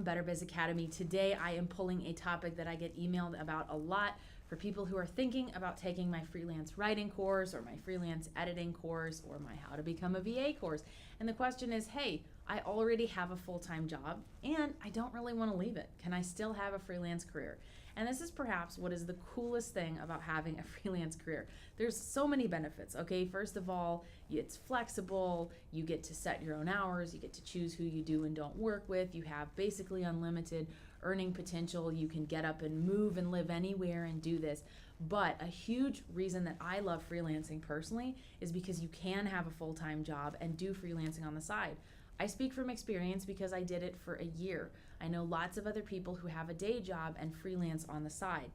Better Biz Academy. Today I am pulling a topic that I get emailed about a lot for people who are thinking about taking my freelance writing course or my freelance editing course or my How to Become a VA course. And the question is, hey, I already have a full-time job and I don't really want to leave it. Can I still have a freelance career? And this is perhaps what is the coolest thing about having a freelance career. There's so many benefits, okay? First of all, it's flexible. You get to set your own hours. You get to choose who you do and don't work with. You have basically unlimited earning potential. You can get up and move and live anywhere and do this. But a huge reason that I love freelancing personally is because you can have a full-time job and do freelancing on the side. I speak from experience because I did it for a year. I know lots of other people who have a day job and freelance on the side.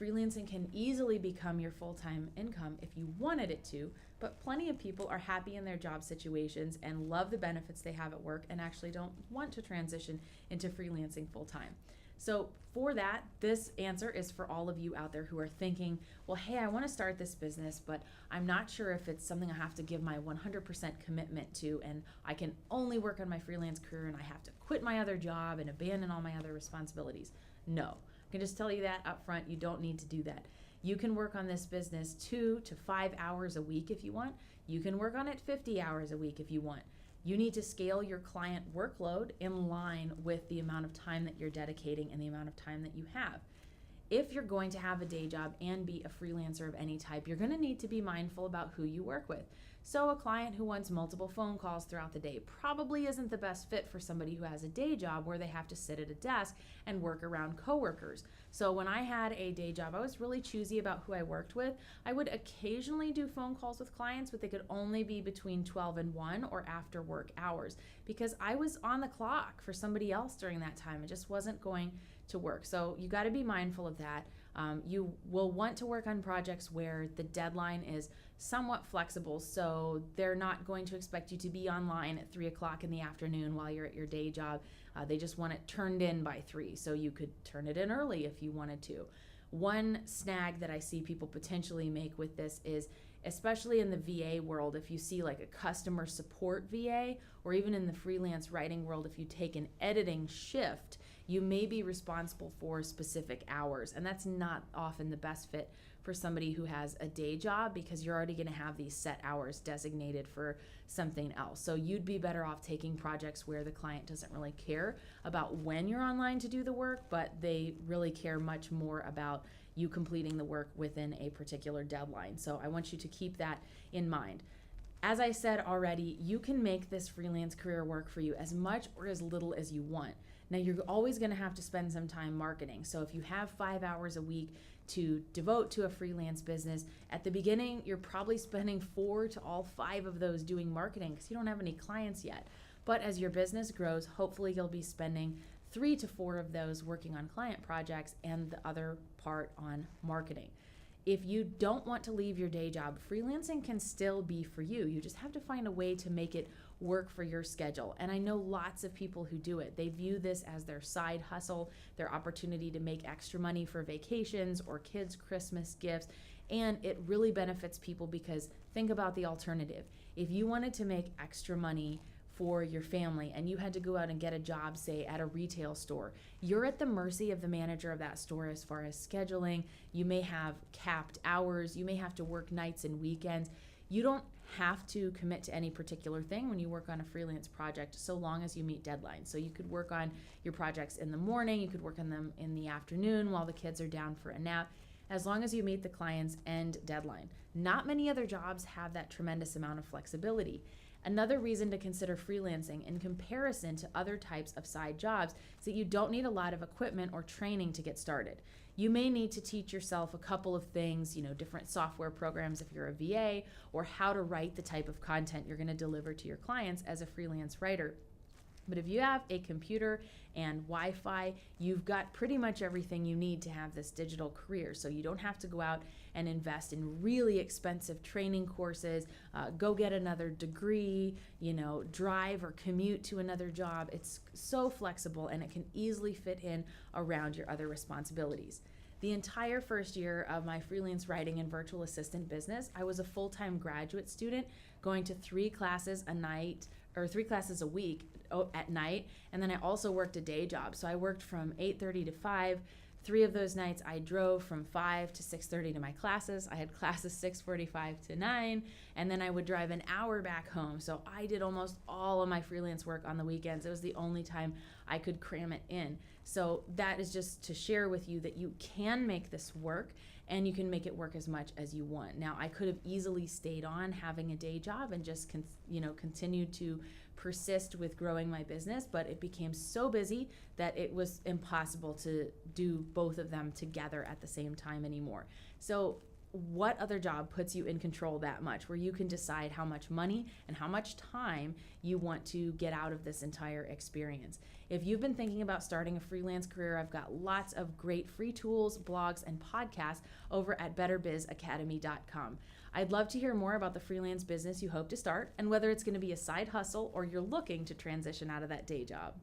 Freelancing can easily become your full-time income if you wanted it to, but plenty of people are happy in their job situations and love the benefits they have at work and actually don't want to transition into freelancing full-time. So for that, this answer is for all of you out there who are thinking, well, hey, I want to start this business, but I'm not sure if it's something I have to give my 100% commitment to, and I can only work on my freelance career and I have to quit my other job and abandon all my other responsibilities. No, I can just tell you that up front, you don't need to do that. You can work on this business 2 to 5 hours a week if you want. You can work on it 50 hours a week if you want. You need to scale your client workload in line with the amount of time that you're dedicating and the amount of time that you have. If you're going to have a day job and be a freelancer of any type, you're going to need to be mindful about who you work with. So a client who wants multiple phone calls throughout the day probably isn't the best fit for somebody who has a day job where they have to sit at a desk and work around coworkers. So when I had a day job, I was really choosy about who I worked with. I would occasionally do phone calls with clients, but they could only be between 12 and 1 or after work hours because I was on the clock for somebody else during that time. It just wasn't going to work. So you got to be mindful of that. You will want to work on projects where the deadline is somewhat flexible, so they're not going to expect you to be online at 3 o'clock in the afternoon while you're at your day job. They just want it turned in by 3, so you could turn it in early if you wanted to. One snag that I see people potentially make with this is, especially in the VA world, if you see like a customer support VA, or even in the freelance writing world, if you take an editing shift, you may be responsible for specific hours, and that's not often the best fit for somebody who has a day job because you're already going to have these set hours designated for something else. So you'd be better off taking projects where the client doesn't really care about when you're online to do the work, but they really care much more about you completing the work within a particular deadline. So I want you to keep that in mind. As I said already, you can make this freelance career work for you as much or as little as you want. Now, you're always going to have to spend some time marketing. So if you have 5 hours a week to devote to a freelance business, at the beginning, you're probably spending 4 to all 5 of those doing marketing because you don't have any clients yet. But as your business grows, hopefully you'll be spending 3 to 4 of those working on client projects and the other part on marketing. If you don't want to leave your day job, freelancing can still be for you. You just have to find a way to make it work for your schedule. And I know lots of people who do it. They view this as their side hustle, their opportunity to make extra money for vacations or kids' Christmas gifts. And it really benefits people because think about the alternative. If you wanted to make extra money for your family and you had to go out and get a job, say at a retail store, you're at the mercy of the manager of that store as far as scheduling. You may have capped hours. You may have to work nights and weekends. You don't have to commit to any particular thing when you work on a freelance project so long as you meet deadlines. So you could work on your projects in the morning, you could work on them in the afternoon while the kids are down for a nap, as long as you meet the client's end deadline. Not many other jobs have that tremendous amount of flexibility. Another reason to consider freelancing in comparison to other types of side jobs is that you don't need a lot of equipment or training to get started. You may need to teach yourself a couple of things, different software programs if you're a VA, or how to write the type of content you're going to deliver to your clients as a freelance writer. But if you have a computer and Wi-Fi, you've got pretty much everything you need to have this digital career. So you don't have to go out and invest in really expensive training courses, go get another degree, drive or commute to another job. It's so flexible and it can easily fit in around your other responsibilities. The entire first year of my freelance writing and virtual assistant business, I was a full-time graduate student going to 3 classes a night or 3 classes a week at night. And then I also worked a day job. So I worked from 8:30 to 5. 3 of those nights I drove from 5 to 6:30 to my classes. I had classes 6:45 to 9, and then I would drive an hour back home. So I did almost all of my freelance work on the weekends. It was the only time I could cram it in. So that is just to share with you that you can make this work, and you can make it work as much as you want. Now, I could have easily stayed on having a day job and just continued to persist with growing my business, but it became so busy that it was impossible to do both of them together at the same time anymore. So what other job puts you in control that much, where you can decide how much money and how much time you want to get out of this entire experience? If you've been thinking about starting a freelance career, I've got lots of great free tools, blogs, and podcasts over at betterbizacademy.com. I'd love to hear more about the freelance business you hope to start and whether it's going to be a side hustle or you're looking to transition out of that day job.